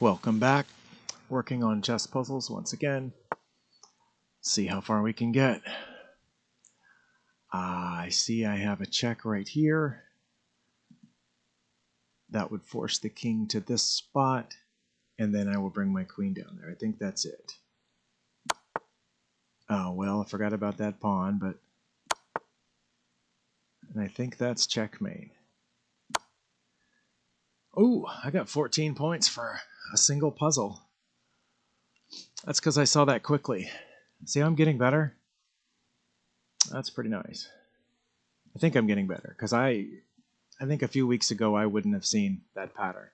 Welcome back. Working on chess puzzles once again. See how far we can get. I see I have a check right here. That would force the king to this spot, and then I will bring my queen down there. I think that's it. Oh, well, I forgot about that pawn, but... And I think that's checkmate. Ooh, I got 14 points for a single puzzle. That's because I saw that quickly. See how I'm getting better? That's pretty nice. I think I'm getting better, because I think a few weeks ago I wouldn't have seen that pattern.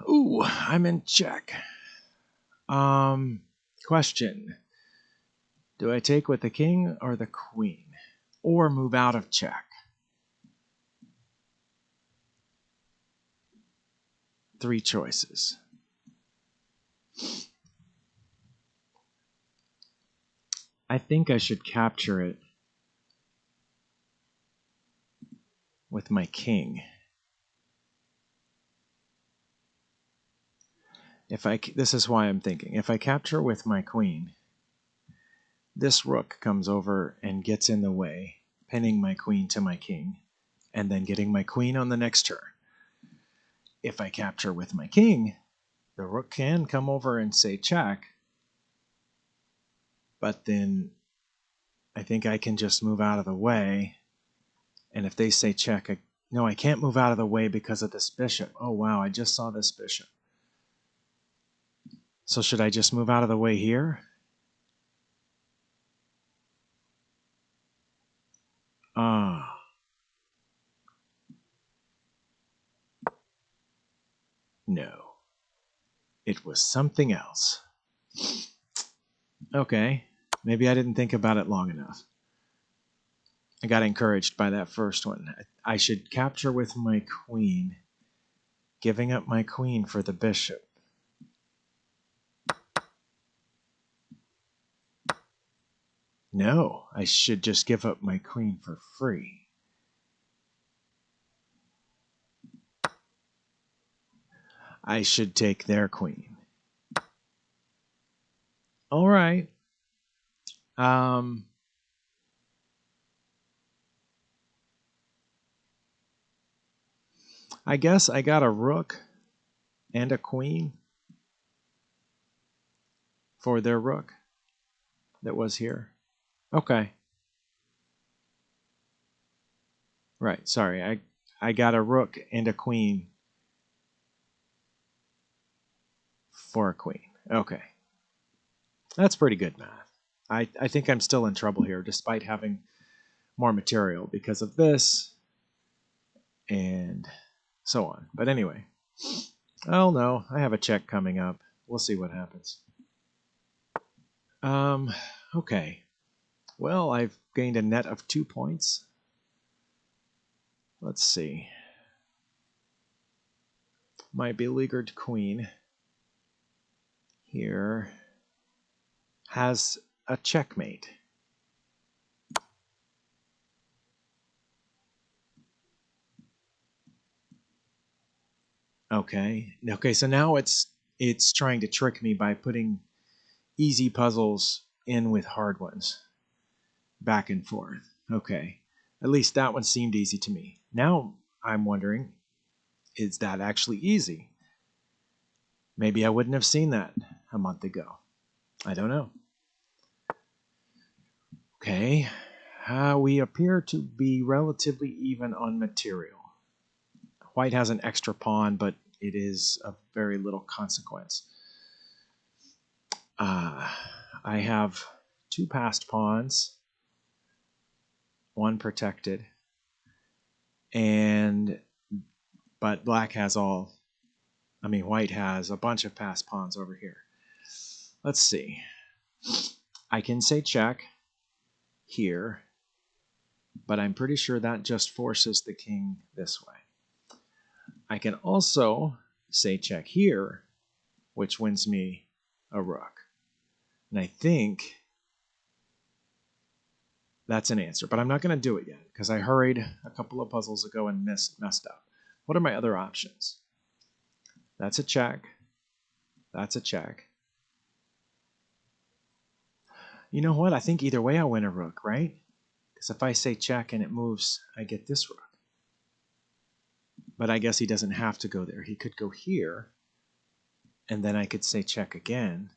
Ooh, I'm in check. Question. Do I take with the king or the queen? Or move out of check? Three choices. I think I should capture it with my king. This is why I'm thinking. If I capture with my queen, this rook comes over and gets in the way, pinning my queen to my king, and then getting my queen on the next turn. If I capture with my king, the rook can come over and say check, but then I think I can just move out of the way. And if they say check, no, I can't move out of the way because of this bishop. Oh, wow, I just saw this bishop. So should I just move out of the way here? Ah. No. It was something else. Okay, maybe I didn't think about it long enough. I got encouraged by that first one. I should capture with my queen, giving up my queen for the bishop. No, I should just give up my queen for free. I should take their queen. All right. I guess I got a rook and a queen for their rook that was here. Okay. Right, sorry. I got a rook and a queen for a queen. Okay. That's pretty good math. I think I'm still in trouble here despite having more material because of this and so on. But anyway, oh no, I have a check coming up. We'll see what happens. Okay. Well, I've gained a net of 2 points. Let's see. My beleaguered queen here has a checkmate. Okay. Okay, so now it's trying to trick me by putting easy puzzles in with hard ones. Back and forth. Okay. At least that one seemed easy to me. Now I'm wondering, is that actually easy? Maybe I wouldn't have seen that a month ago. I don't know. Okay. We appear to be relatively even on material. White has an extra pawn, but it is of very little consequence. I have 2 passed pawns, 1 protected, but black has white has a bunch of passed pawns over here. Let's see. I can say check here, but I'm pretty sure that just forces the king this way. I can also say check here, which wins me a rook. And I think that's an answer, but I'm not going to do it yet because I hurried a couple of puzzles ago and messed up. What are my other options? That's a check. That's a check. You know what? I think either way I win a rook, right? Because if I say check and it moves, I get this rook. But I guess he doesn't have to go there. He could go here, and then I could say check again.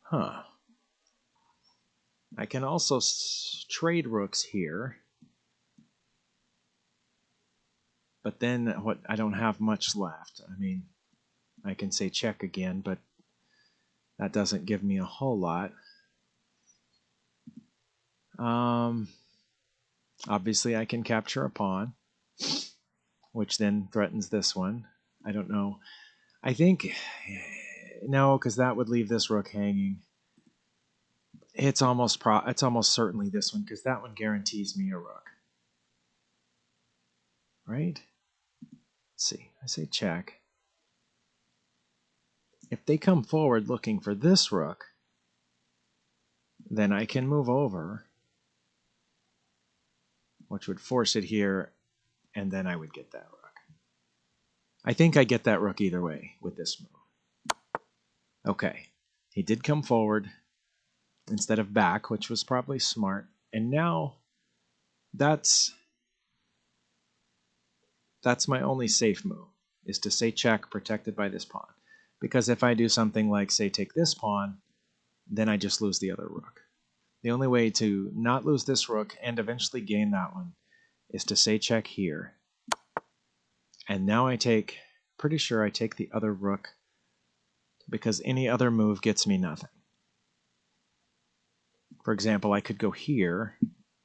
Huh. I can also trade rooks here. But then what? I don't have much left. I mean, I can say check again, but that doesn't give me a whole lot. Obviously, I can capture a pawn, which then threatens this one. I don't know. I think no, because that would leave this rook hanging. It's almost certainly this one, because that one guarantees me a rook. Right? Let's see. I say check. If they come forward looking for this rook, then I can move over, which would force it here, and then I would get that rook. I think I get that rook either way with this move. Okay. He did come forward instead of back, which was probably smart. And now that's my only safe move, is to say check, protected by this pawn. Because if I do something like, say, take this pawn, then I just lose the other rook. The only way to not lose this rook and eventually gain that one is to say check here. And now pretty sure I take the other rook, because any other move gets me nothing. For example, I could go here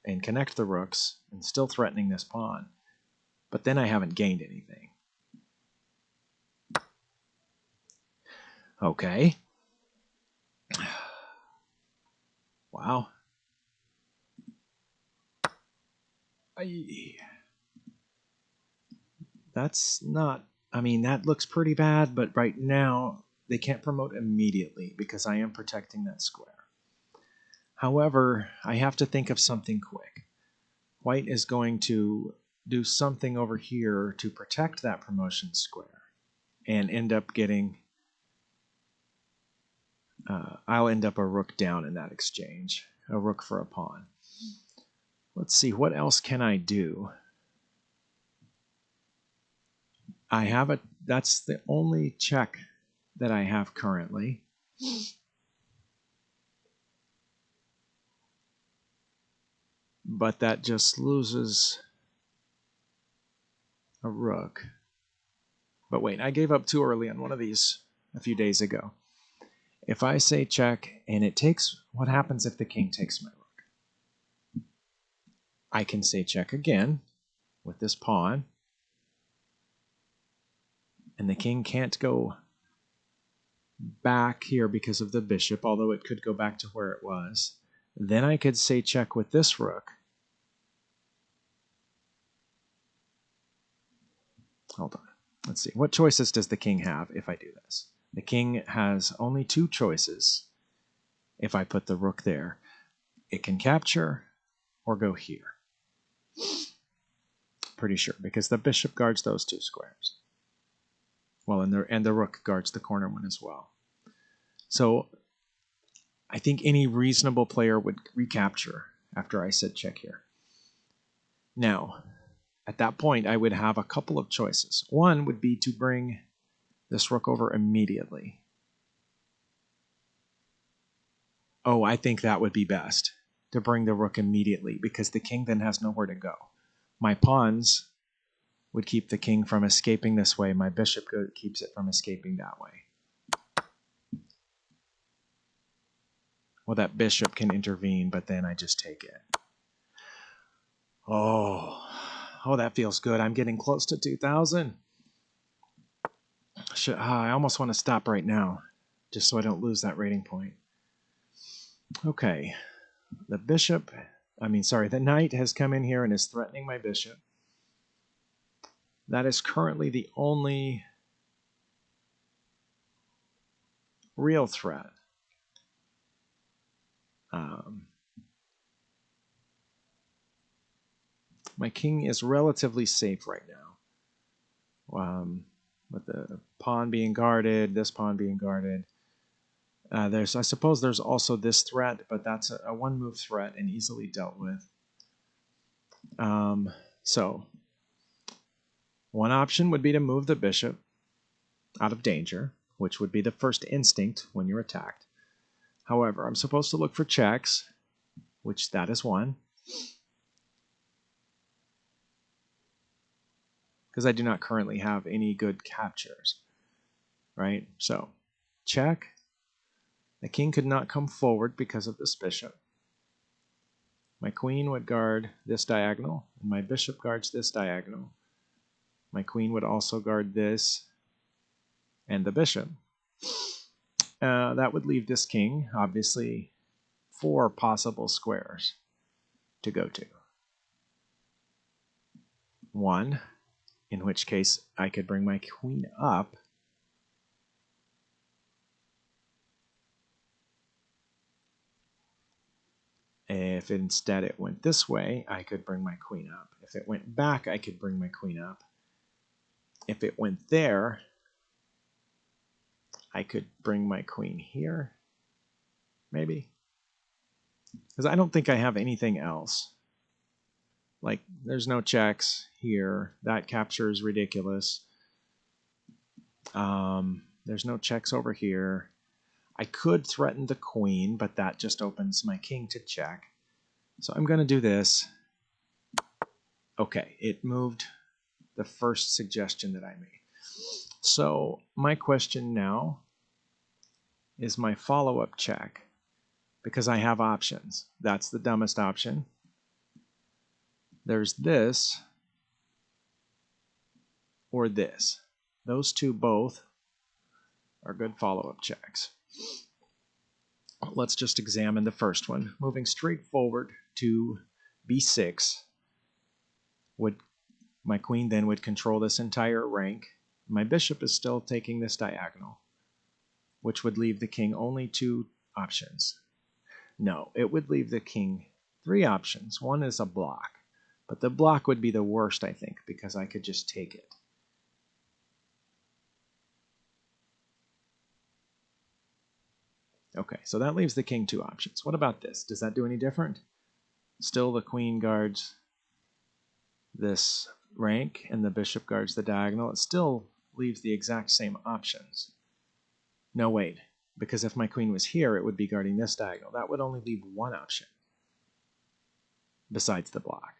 and connect the rooks and still threatening this pawn, but then I haven't gained anything. Okay. Wow. That's not, I mean, that looks pretty bad, but right now they can't promote immediately because I am protecting that square. However, I have to think of something quick. White is going to do something over here to protect that promotion square and end up getting, I'll end up a rook down in that exchange, a rook for a pawn. Let's see, what else can I do? That's the only check that I have currently. But that just loses a rook. But wait, I gave up too early on one of these a few days ago. If I say check and it takes, what happens if the king takes my rook? I can say check again with this pawn. And the king can't go back here because of the bishop, although it could go back to where it was. Then I could say check with this rook. Hold on. Let's see. What choices does the king have if I do this? The king has only two choices if I put the rook there. It can capture or go here. Pretty sure, because the bishop guards those two squares. Well, and the rook guards the corner one as well. So I think any reasonable player would recapture after I said check here. Now, at that point, I would have a couple of choices. One would be to bring this rook over immediately. Oh, I think that would be best, to bring the rook immediately, because the king then has nowhere to go. My pawns would keep the king from escaping this way. My bishop keeps it from escaping that way. Well, that bishop can intervene, but then I just take it. Oh, that feels good. I'm getting close to 2,000. I almost want to stop right now, just so I don't lose that rating point. Okay, the knight has come in here and is threatening my bishop. That is currently the only real threat. My king is relatively safe right now. With the pawn being guarded, this pawn being guarded. I suppose there's also this threat, but that's a one-move threat and easily dealt with. So one option would be to move the bishop out of danger, which would be the first instinct when you're attacked. However, I'm supposed to look for checks, which that is one, because I do not currently have any good captures, right? So check. The king could not come forward because of this bishop. My queen would guard this diagonal, and my bishop guards this diagonal. My queen would also guard this and the bishop. That would leave this king, obviously, 4 possible squares to go to. 1, in which case I could bring my queen up. If instead it went this way, I could bring my queen up. If it went back, I could bring my queen up. If it went there, I could bring my queen here, maybe. Because I don't think I have anything else. Like, there's no checks here. That capture is ridiculous. There's no checks over here. I could threaten the queen, but that just opens my king to check. So I'm going to do this. Okay, it moved the first suggestion that I made. So my question now is my follow-up check, because I have options. That's the dumbest option. There's this or this. Those two both are good follow-up checks. Let's just examine the first one. Moving straight forward to b6, my queen then would control this entire rank. My bishop is still taking this diagonal, which would leave the king only 2 options. No, it would leave the king 3 options. One is a block, but the block would be the worst, I think, because I could just take it. Okay, so that leaves the king 2 options. What about this? Does that do any different? Still the queen guards this rank and the bishop guards the diagonal. It still leaves the exact same options. No, wait, because if my queen was here, it would be guarding this diagonal. That would only leave 1 option besides the block.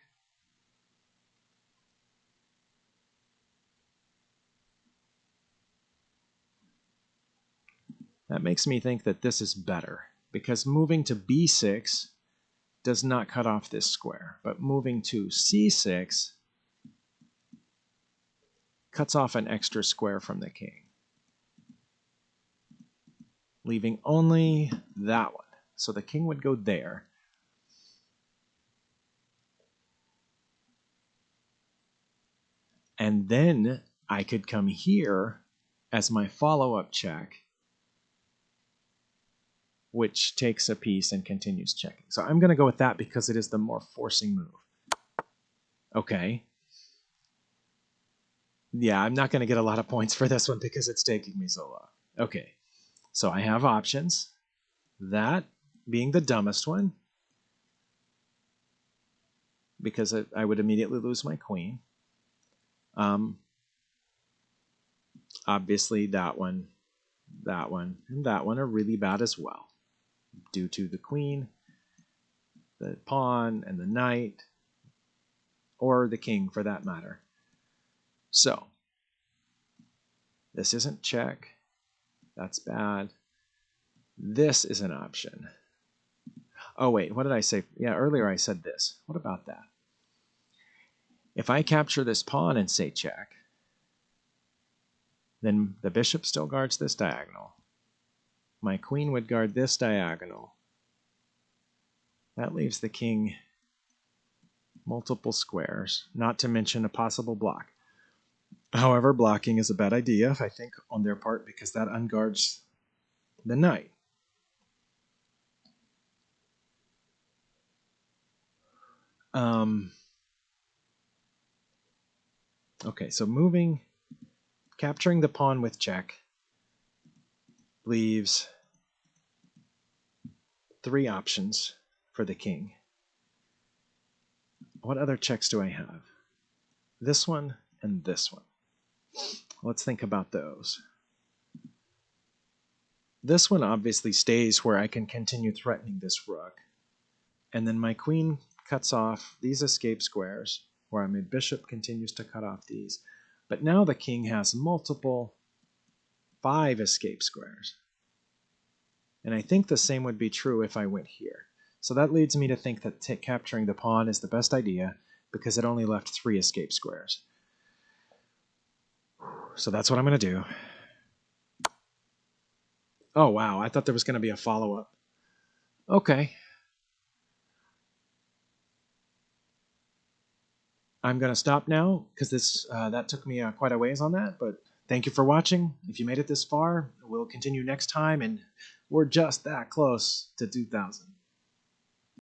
That makes me think that this is better, because moving to b6 does not cut off this square, but moving to c6 cuts off an extra square from the king, leaving only that one. So the king would go there. And then I could come here as my follow-up check, which takes a piece and continues checking. So I'm going to go with that because it is the more forcing move. Okay. Yeah, I'm not going to get a lot of points for this one because it's taking me so long. Okay, so I have options. That being the dumbest one, because I would immediately lose my queen. Obviously that one, and that one are really bad as well, due to the queen, the pawn, and the knight, or the king for that matter. So this isn't check. That's bad. This is an option. Oh wait, what did I say? Yeah, earlier I said this. What about that? If I capture this pawn and say check, then the bishop still guards this diagonal. My queen would guard this diagonal. That leaves the king multiple squares, not to mention a possible block. However, blocking is a bad idea, I think, on their part, because that unguards the knight. Okay, so capturing the pawn with check leaves 3 options for the king. What other checks do I have? This one and this one. Let's think about those. This one obviously stays where I can continue threatening this rook. And then my queen cuts off these escape squares, where my bishop continues to cut off these. But now the king has multiple 5 escape squares. And I think the same would be true if I went here. So that leads me to think that capturing the pawn is the best idea because it only left 3 escape squares. So that's what I'm going to do. Oh, wow. I thought there was going to be a follow-up. Okay. I'm going to stop now because that took me quite a ways on that. But thank you for watching. If you made it this far, we'll continue next time. And we're just that close to 2,000.